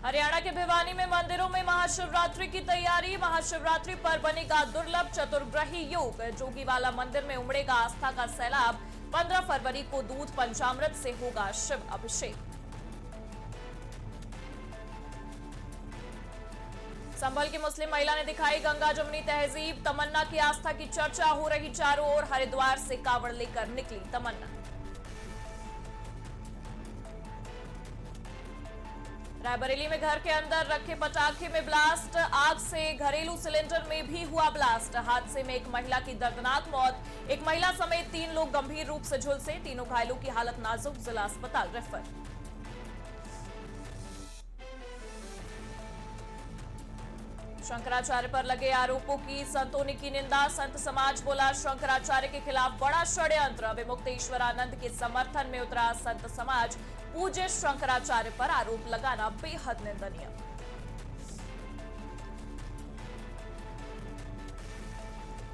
हरियाणा के भिवानी में मंदिरों में महाशिवरात्रि की तैयारी। महाशिवरात्रि पर बनेगा दुर्लभ चतुर्ग्रही योग। जोगीवाला मंदिर में उमड़ेगा आस्था का सैलाब। 15 फरवरी को दूध पंचामृत से होगा शिव अभिषेक। संभल की मुस्लिम महिला ने दिखाई गंगा जमुनी तहजीब। तमन्ना की आस्था की चर्चा हो रही चारों ओर। हरिद्वार से कावड़ लेकर निकली तमन्ना। रायबरेली में घर के अंदर रखे पटाखे में ब्लास्ट। आग से घरेलू सिलेंडर में भी हुआ ब्लास्ट। हादसे में एक महिला की दर्दनाक मौत। एक महिला समेत 3 लोग गंभीर रूप से झुलसे। तीनों घायलों की हालत नाजुक, जिला अस्पताल रेफर। शंकराचार्य पर लगे आरोपों की संतों ने की निंदा। संत समाज बोला शंकराचार्य के खिलाफ बड़ा षड्यंत्र। विमुक्तेश्वरानंद के समर्थन में उतरा संत समाज। पूज्य शंकराचार्य पर आरोप लगाना बेहद निंदनीय।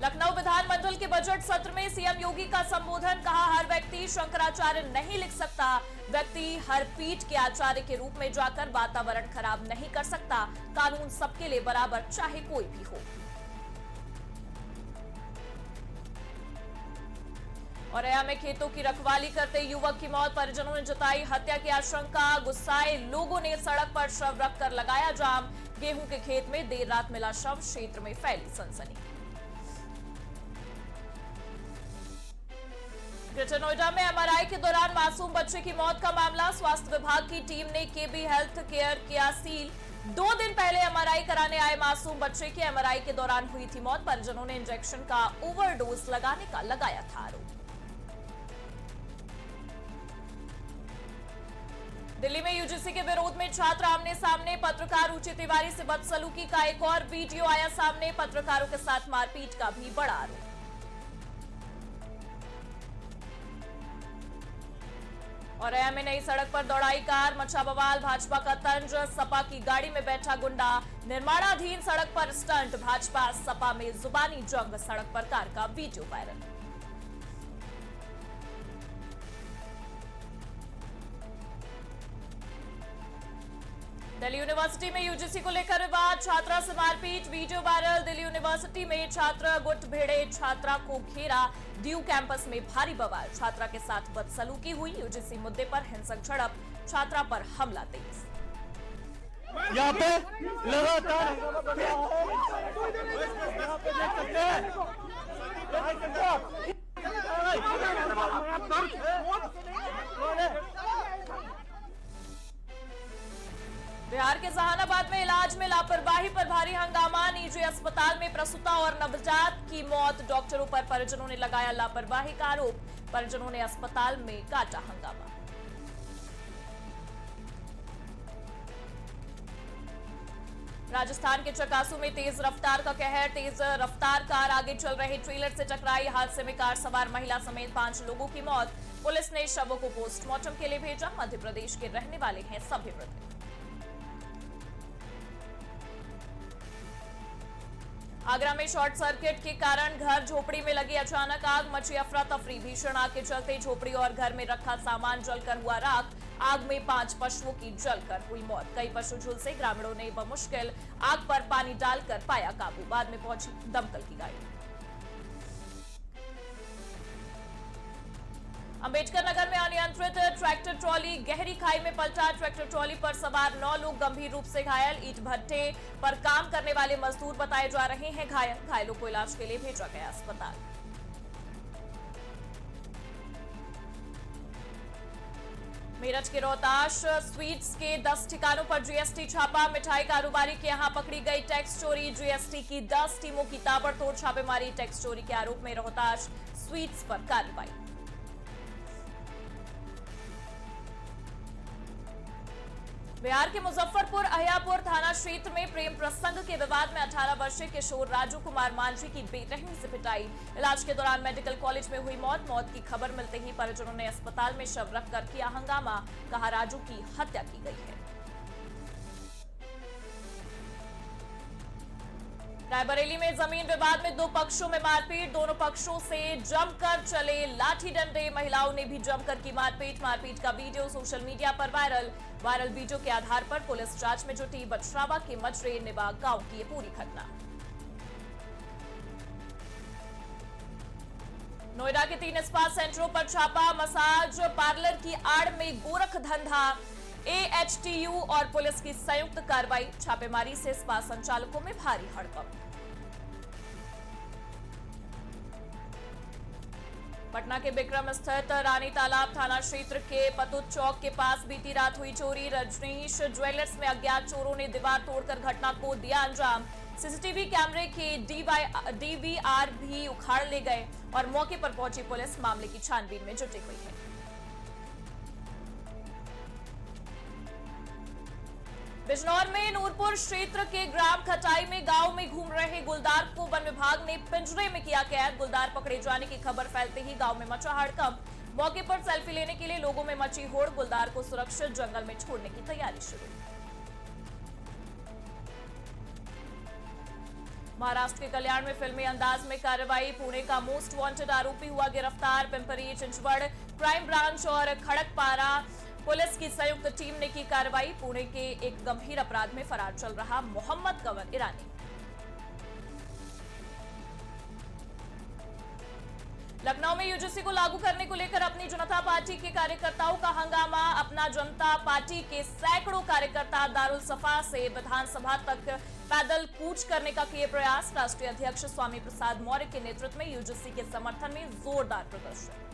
लखनऊ विधानमंडल के बजट सत्र में सीएम योगी का संबोधन। कहा हर व्यक्ति शंकराचार्य नहीं लिख सकता। व्यक्ति हर पीठ के आचार्य के रूप में जाकर वातावरण खराब नहीं कर सकता। कानून सबके लिए बराबर, चाहे कोई भी हो। औरैया में खेतों की रखवाली करते युवक की मौत। परिजनों ने जताई हत्या की आशंका। गुस्साए लोगों ने सड़क पर शव रखकर लगाया जाम। गेहूं के खेत में देर रात मिला शव। क्षेत्र में फैली सनसनी। ग्रेटर नोएडा में एमआरआई के दौरान मासूम बच्चे की मौत का मामला। स्वास्थ्य विभाग की टीम ने केबी हेल्थ केयर किया सील। 2 दिन पहले एमआरआई कराने आए मासूम बच्चे की एमआरआई के दौरान हुई थी मौत। परिजनों ने इंजेक्शन का ओवरडोज लगाने का लगाया था आरोप। दिल्ली में यूजीसी के विरोध में छात्र आमने सामने। पत्रकार रुचि तिवारी से बदसलूकी का एक और वीडियो आया सामने। पत्रकारों के साथ मारपीट का भी बड़ा आरोप। औरैया में नई सड़क पर दौड़ाई कार। मचा बवाल। भाजपा का तंज। सपा की गाड़ी में बैठा गुंडा। निर्माणाधीन सड़क पर स्टंट। भाजपा सपा में जुबानी जंग। सड़क पर कार का वीडियो वायरल। दिल्ली यूनिवर्सिटी में यूजीसी को लेकर विवाद। छात्रा से मारपीट, वीडियो वायरल। दिल्ली यूनिवर्सिटी में छात्र गुट भिड़े, छात्रा को घेरा। ड्यू कैंपस में भारी बवाल। छात्रा के साथ बदसलूकी हुई। यूजीसी मुद्दे पर हिंसक झड़प। छात्रा पर हमला तेज। यहाँ पे लगातार यहाँ पे देख सकते हैं। बिहार के जहानाबाद में इलाज में लापरवाही पर भारी हंगामा। निजी अस्पताल में प्रसूता और नवजात की मौत। डॉक्टरों पर परिजनों ने लगाया लापरवाही का आरोप। परिजनों ने अस्पताल में काटा हंगामा। राजस्थान के चकासू में तेज रफ्तार का कहर। तेज रफ्तार कार आगे चल रहे ट्रेलर से टकराई। हादसे में कार सवार महिला समेत 5 लोगों की मौत। पुलिस ने शवों को पोस्टमार्टम के लिए भेजा। मध्य प्रदेश के रहने वाले हैं सभी मृतक। आगरा में शॉर्ट सर्किट के कारण घर झोपड़ी में लगी अचानक आग। मची अफरा तफरी। भीषण आग के चलते झोपड़ी और घर में रखा सामान जलकर हुआ राख। आग में 5 पशुओं की जलकर हुई मौत। कई पशु झुलसे। ग्रामीणों ने बमुश्किल आग पर पानी डालकर पाया काबू। बाद में पहुंची दमकल की गाड़ी। अंबेडकर नगर में अनियंत्रित ट्रैक्टर ट्रॉली गहरी खाई में पलटा। ट्रैक्टर ट्रॉली पर सवार 9 लोग गंभीर रूप से घायल। ईंट भट्टे पर काम करने वाले मजदूर बताए जा रहे हैं घायल। घायलों को इलाज के लिए भेजा गया अस्पताल। मेरठ के रोहताश स्वीट्स के 10 ठिकानों पर जीएसटी छापा। मिठाई कारोबारी के यहां पकड़ी गई टैक्स चोरी। जीएसटी की 10 टीमों की ताबड़तोड़ छापेमारी। टैक्स चोरी के आरोप में रोहताश स्वीट्स पर कार्रवाई। बिहार के मुजफ्फरपुर अहियापुर थाना क्षेत्र में प्रेम प्रसंग के विवाद में 18 वर्षीय किशोर राजू कुमार मांझी की बेरहमी से पिटाई। इलाज के दौरान मेडिकल कॉलेज में हुई मौत। मौत की खबर मिलते ही परिजनों ने अस्पताल में शव रखकर किया हंगामा। कहा राजू की हत्या की गई है। रायबरेली में जमीन विवाद में दो पक्षों में मारपीट, दोनों पक्षों से जमकर चले लाठी डंडे, महिलाओं ने भी जमकर की मारपीट का वीडियो सोशल मीडिया पर वायरल वीडियो के आधार पर पुलिस जांच में जुटी। बछरावा के मजरे निबा गांव की ये पूरी घटना। नोएडा के 3 स्पा सेंटरों पर छापा, मसाज पार्लर की आड़ में गोरख धंधा, AHTU और पुलिस की संयुक्त कार्रवाई, छापेमारी से स्पा संचालकों में भारी हड़कंप। पटना के विक्रम स्थित रानी तालाब थाना क्षेत्र के पतुत चौक के पास बीती रात हुई चोरी। रजनीश ज्वेलर्स में अज्ञात चोरों ने दीवार तोड़कर घटना को दिया अंजाम। सीसीटीवी कैमरे के DVR भी उखाड़ ले गए और मौके पर पहुंची पुलिस मामले की छानबीन में जुटी हुई है। बिजनौर में नूरपुर क्षेत्र के ग्राम खटाई में गांव में घूम रहे गुलदार को वन विभाग ने पिंजरे में किया कैद। गुलदार पकड़े जाने की खबर फैलते ही गांव में मचा हड़कंप। मौके पर सेल्फी लेने के लिए लोगों में मची होड़। गुलदार को सुरक्षित जंगल में छोड़ने की तैयारी शुरू। महाराष्ट्र के कल्याण में फिल्मी अंदाज में कार्रवाई, पुणे का मोस्ट वांटेड आरोपी हुआ गिरफ्तार। पिंपरी चिंचवड़ क्राइम ब्रांच और खड़कपारा पुलिस की संयुक्त टीम ने की कार्रवाई। पुणे के एक गंभीर अपराध में फरार चल रहा मोहम्मद कंवर ईरानी। लखनऊ में यूजीसी को लागू करने को लेकर अपनी जनता पार्टी के कार्यकर्ताओं का हंगामा। अपना जनता पार्टी के सैकड़ों कार्यकर्ता दारुल सफा से विधानसभा तक पैदल कूच करने का किए प्रयास। राष्ट्रीय अध्यक्ष स्वामी प्रसाद मौर्य के नेतृत्व में यूजीसी के समर्थन में जोरदार प्रदर्शन।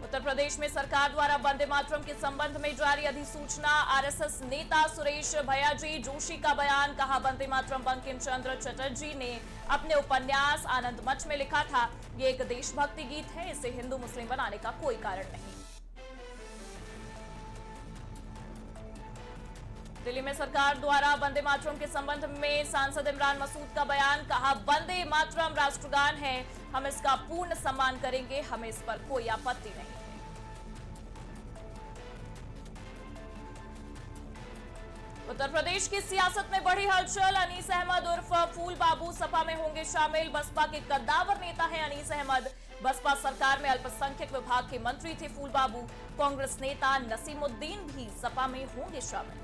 उत्तर प्रदेश में सरकार द्वारा वंदे मातरम के संबंध में जारी अधिसूचना। आरएसएस नेता सुरेश भैयाजी जोशी का बयान, कहा वंदे मातरम बंकिम चंद्र चटर्जी ने अपने उपन्यास आनंद मठ में लिखा था। ये एक देशभक्ति गीत है, इसे हिंदू मुस्लिम बनाने का कोई कारण नहीं। दिल्ली में सरकार द्वारा वंदे मातरम के संबंध में सांसद इमरान मसूद का बयान, कहा वंदे मातरम राष्ट्रगान है, हम इसका पूर्ण सम्मान करेंगे, हमें इस पर कोई आपत्ति नहीं है। उत्तर प्रदेश की सियासत में बढ़ी हलचल। अनीस अहमद उर्फ फूल बाबू सपा में होंगे शामिल। बसपा के कद्दावर नेता हैं अनीस अहमद। बसपा सरकार में अल्पसंख्यक विभाग के मंत्री थे फूल बाबू। कांग्रेस नेता नसीमुद्दीन भी सपा में होंगे शामिल।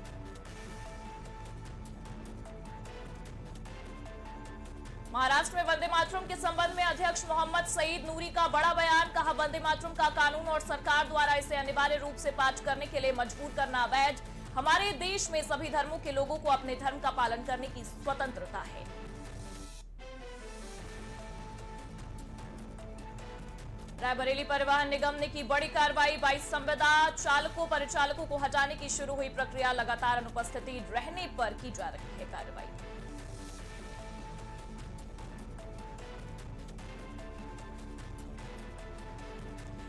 महाराष्ट्र में वंदे मातरम के संबंध में अध्यक्ष मोहम्मद सईद नूरी का बड़ा बयान, कहा वंदे मातरम का कानून और सरकार द्वारा इसे अनिवार्य रूप से पाठ करने के लिए मजबूर करना अवैध। हमारे देश में सभी धर्मों के लोगों को अपने धर्म का पालन करने की स्वतंत्रता है। रायबरेली परिवहन निगम ने की बड़ी कार्रवाई। 22 संविदा चालकों परिचालकों को हटाने की शुरू हुई प्रक्रिया। लगातार अनुपस्थिति रहने पर की जा रही है कार्रवाई।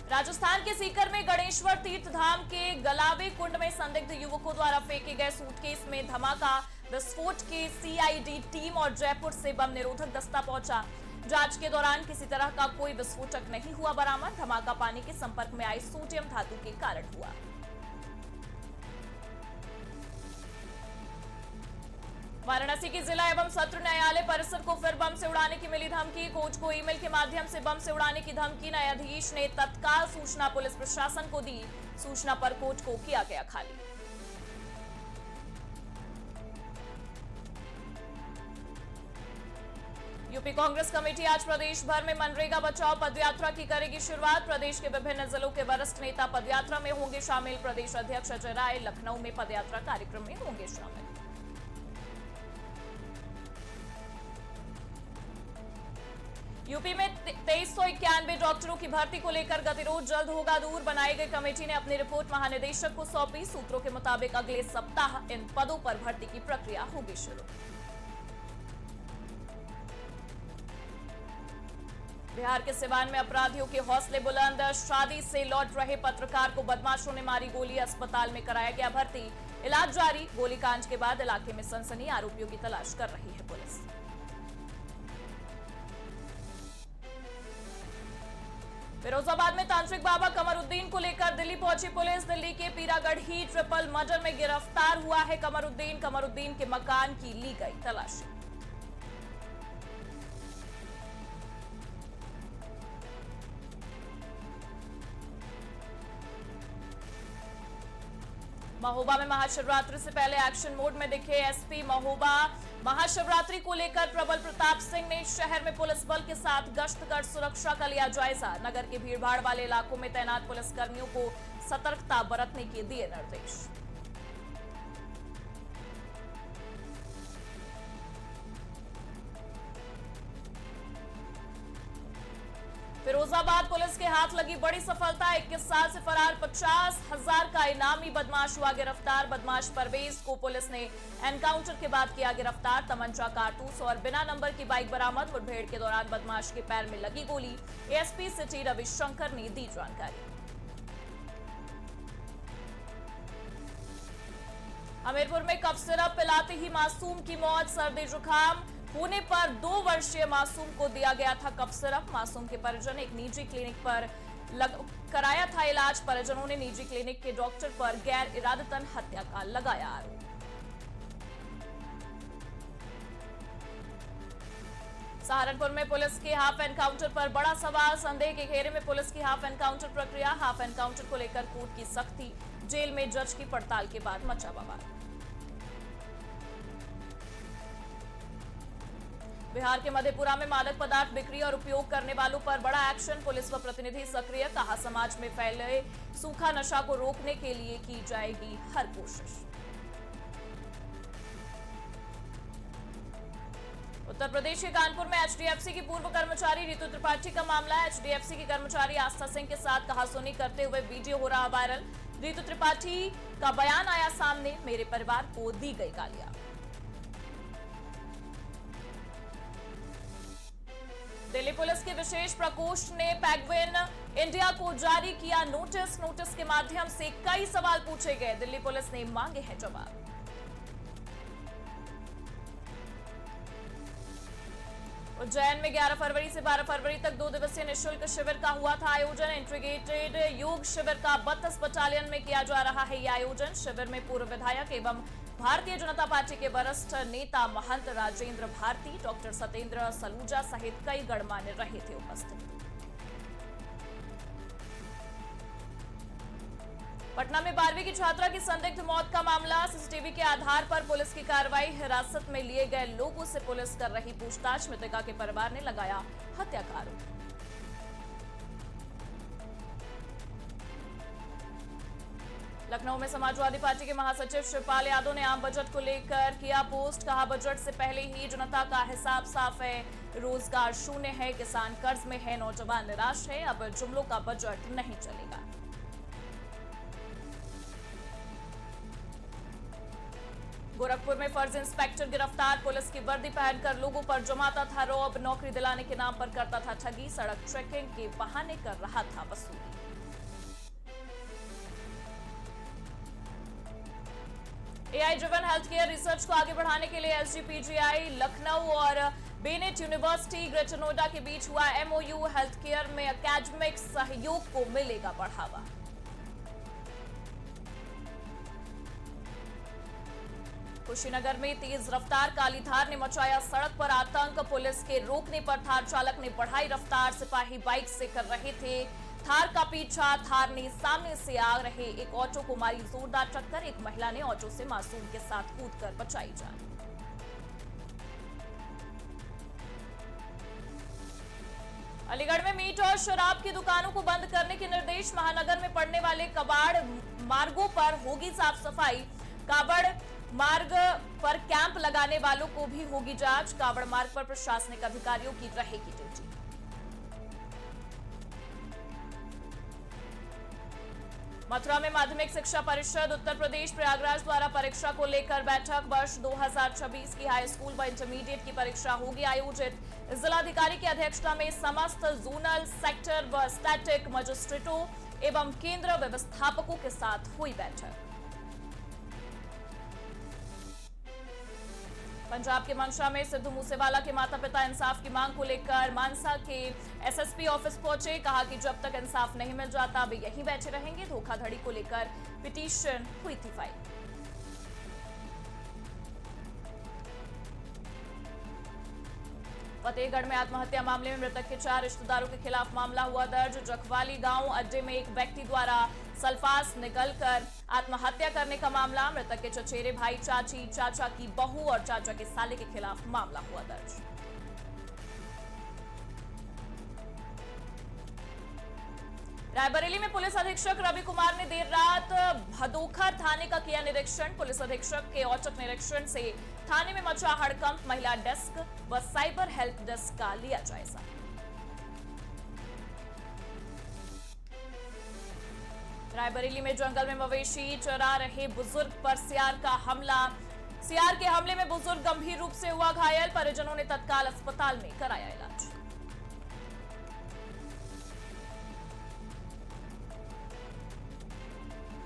राजस्थान के सीकर में गणेश्वर तीर्थ धाम के गलावे कुंड में संदिग्ध युवकों द्वारा फेंके गए सूटकेस में धमाका। विस्फोट के CID टीम और जयपुर से बम निरोधक दस्ता पहुंचा। जांच के दौरान किसी तरह का कोई विस्फोटक नहीं हुआ बरामद। धमाका पानी के संपर्क में आई सोडियम धातु के कारण हुआ। वाराणसी के जिला एवं सत्र न्यायालय परिसर को फिर बम से उड़ाने की मिली धमकी। कोच को ईमेल के माध्यम से बम से उड़ाने की धमकी। न्यायाधीश ने तत्काल सूचना पुलिस प्रशासन को दी। सूचना पर कोच को किया गया खाली। यूपी कांग्रेस कमेटी आज प्रदेश भर में मनरेगा बचाओ पदयात्रा की करेगी शुरुआत। प्रदेश के विभिन्न जिलों के वरिष्ठ नेता पदयात्रा में होंगे शामिल। प्रदेश अध्यक्ष अजय राय लखनऊ में पदयात्रा कार्यक्रम में होंगे शामिल। यूपी में 2391 डॉक्टरों की भर्ती को लेकर गतिरोध जल्द होगा दूर। बनाई गई कमेटी ने अपनी रिपोर्ट महानिदेशक को सौंपी। सूत्रों के मुताबिक अगले सप्ताह इन पदों पर भर्ती की प्रक्रिया होगी शुरू। बिहार के सिवान में अपराधियों के हौसले बुलंद। शादी से लौट रहे पत्रकार को बदमाशों ने मारी गोली। अस्पताल में कराया गया भर्ती। इलाज जारी। गोलीकांड के बाद इलाके में सनसनी। आरोपियों की तलाश कर रही है पुलिस। फिरोजाबाद में तांत्रिक बाबा कमरुद्दीन को लेकर दिल्ली दिल्ली पहुंची पुलिस। दिल्ली के पीरागढ़ी ट्रिपल मर्डर में गिरफ्तार हुआ है कमरुद्दीन। कमरुद्दीन के मकान की ली गई तलाशी। महोबा में महाशिवरात्रि से पहले एक्शन मोड में दिखे एसपी महोबा। महाशिवरात्रि को लेकर प्रबल प्रताप सिंह ने शहर में पुलिस बल के साथ गश्त कर सुरक्षा का लिया जायजा। नगर के भीड़भाड़ वाले इलाकों में तैनात पुलिसकर्मियों को सतर्कता बरतने के दिए निर्देश। फिरोजाबाद पुलिस के हाथ लगी बड़ी सफलता। 21 साल से फरार 50,000 का इनामी बदमाश हुआ गिरफ्तार। बदमाश परवेज को पुलिस ने एनकाउंटर के बाद किया गिरफ्तार। तमंचा, कारतूस और बिना नंबर की बाइक बरामद। मुठभेड़ के दौरान बदमाश के पैर में लगी गोली। एएसपी सिटी रविशंकर ने दी जानकारी। हमीरपुर में कफ सिरप पिलाते ही मासूम की मौत। सर्दी जुकाम होने पर 2 वर्षीय मासूम को दिया गया था कफ सिरप। मासूम के परिजन एक निजी क्लिनिक पर कराया था इलाज। परिजनों ने निजी क्लिनिक के डॉक्टर पर गैर इरादतन हत्या का लगाया आरोप। सहारनपुर में पुलिस के हाफ एनकाउंटर पर बड़ा सवाल। संदेह के घेरे में पुलिस की हाफ एनकाउंटर प्रक्रिया। हाफ एनकाउंटर को लेकर कोर्ट की सख्ती। जेल में जज की पड़ताल के बाद मचा बवाल। बिहार के मधेपुरा में मादक पदार्थ बिक्री और उपयोग करने वालों पर बड़ा एक्शन। पुलिस व प्रतिनिधि सक्रिय। कहा, समाज में फैले सूखा नशा को रोकने के लिए की जाएगी हर कोशिश। उत्तर प्रदेश के कानपुर में एचडीएफसी की पूर्व कर्मचारी रितु त्रिपाठी का मामला। एचडीएफसी की कर्मचारी आस्था सिंह के साथ कहासुनी करते हुए वीडियो हो रहा वायरल। रितु त्रिपाठी का बयान आया सामने। मेरे परिवार को दी गई गालियां। दिल्ली पुलिस के विशेष प्रकोष्ठ ने पेंगुइन इंडिया को जारी किया नोटिस। नोटिस के माध्यम से कई सवाल पूछे गए। दिल्ली पुलिस ने मांगे हैं जवाब। उज्जैन में 11 फरवरी से 12 फरवरी तक 2 दिवसीय निःशुल्क शिविर का हुआ था आयोजन। इंटीग्रेटेड योग शिविर का 32 बटालियन में किया जा रहा है यह आयोजन। शिविर में पूर्व विधायक एवं भारतीय जनता पार्टी के वरिष्ठ नेता महंत राजेंद्र भारती, डॉक्टर सत्येंद्र सलूजा सहित कई गणमान्य रहे थे उपस्थित। पटना में 12वीं की छात्रा की संदिग्ध मौत का मामला। सीसीटीवी के आधार पर पुलिस की कार्रवाई। हिरासत में लिए गए लोगों से पुलिस कर रही पूछताछ। मृतका के परिवार ने लगाया हत्या का आरोप। लखनऊ में समाजवादी पार्टी के महासचिव शिवपाल यादव ने आम बजट को लेकर किया पोस्ट। कहा, बजट से पहले ही जनता का हिसाब साफ है। रोजगार शून्य है, किसान कर्ज में है, नौजवान निराश है। अब जुमलों का बजट नहीं चलेगा। गोरखपुर में फर्जी इंस्पेक्टर गिरफ्तार। पुलिस की वर्दी पहनकर लोगों पर जमाता था रौब। नौकरी दिलाने के नाम पर करता था ठगी। सड़क चेकिंग के बहाने कर रहा था वसूली। AI driven health care research को आगे बढ़ाने के लिए एसजीपीजीआई लखनऊ और बेनेट यूनिवर्सिटी ग्रेटर नोएडा के बीच हुआ एमओयू। हेल्थ केयर में एकेडमिक सहयोग को मिलेगा बढ़ावा। कुशीनगर में तेज रफ्तार काली थार ने मचाया सड़क पर आतंक। पुलिस के रोकने पर थार चालक ने बढ़ाई रफ्तार। सिपाही बाइक से कर रहे थे थार का पीछा। थार ने सामने से आ रहे एक ऑटो को मारी जोरदार टक्कर। एक महिला ने ऑटो से मासूम के साथ कूदकर बचाई जान। अलीगढ़ में मीट और शराब की दुकानों को बंद करने के निर्देश। महानगर में पड़ने वाले कबाड़ मार्गों पर होगी साफ सफाई। कावड़ मार्ग पर कैंप लगाने वालों को भी होगी जांच। कावड़ मार्ग पर प्रशासनिक अधिकारियों की रहेगी ड्यूटी। मथुरा में माध्यमिक शिक्षा परिषद उत्तर प्रदेश प्रयागराज द्वारा परीक्षा को लेकर बैठक। वर्ष 2026 की हाई स्कूल व इंटरमीडिएट की परीक्षा होगी आयोजित। जिलाधिकारी की अध्यक्षता में समस्त जोनल सेक्टर व स्टैटिक मजिस्ट्रेटों एवं केंद्र व्यवस्थापकों के साथ हुई बैठक। पंजाब के मंशा में सिद्धू मूसेवाला के माता पिता इंसाफ की मांग को लेकर मानसा के एसएसपी ऑफिस पहुंचे। कहा कि जब तक इंसाफ नहीं मिल जाता वे यहीं बैठे रहेंगे। धोखाधड़ी को लेकर पिटीशन हुई थी फाइल। फतेहगढ़ में आत्महत्या मामले में मृतक के 4 रिश्तेदारों के खिलाफ मामला हुआ दर्ज। जखवाली गांव अड्डे में एक व्यक्ति द्वारा सल्फास निकलकर आत्महत्या करने का मामला। मृतक के चचेरे भाई, चाची, चाचा की बहू और चाचा के साले के खिलाफ मामला हुआ दर्ज। रायबरेली में पुलिस अधीक्षक रवि कुमार ने देर रात भदोखर थाने का किया निरीक्षण। पुलिस अधीक्षक के औचक निरीक्षण से थाने में मचा हड़कंप। महिला डेस्क व साइबर हेल्प डेस्क का लिया जायजा। रायबरेली में जंगल में मवेशी चरा रहे बुजुर्ग पर सियार का हमला। सियार के हमले में बुजुर्ग गंभीर रूप से हुआ घायल। परिजनों ने तत्काल अस्पताल में कराया इलाज।